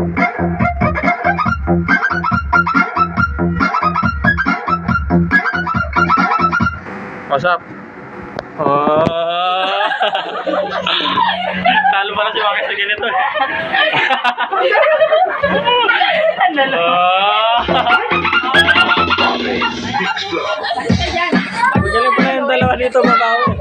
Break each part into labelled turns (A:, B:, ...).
A: What's up? Oh. Talo pala si Wakis sa ganito. Magaling pa na yung dalawa dito, mabaho.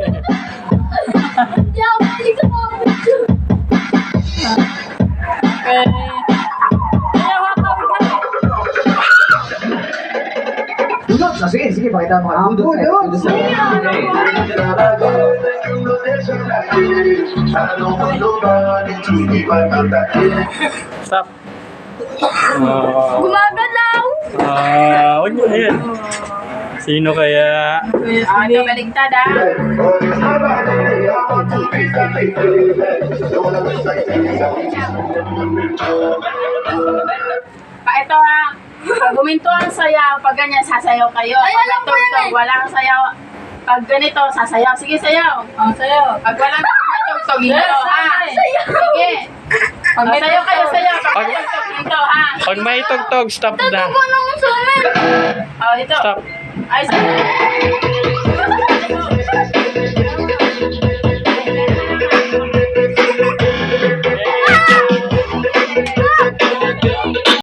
B: Sige, sige, pakita mo.
A: Stop.
C: Gumagalaw!
A: Huwag mo yan. Sino kaya?
C: Ito, baligtad ah. Ito ah. Pag guminto ang sayaw, pag ganyan, sasayaw kayo. Pag tugtog, walang sayaw. Pag ganito, sasayaw. Sige, sayaw. Sayaw. Pag walang tugtog, ito ha. Sige. Pag sayaw kayo, sayaw. Pag tugtog, ito ha.
A: Pag may tugtog, stop na.
C: Ito.
A: Stop.
C: Ay, sige.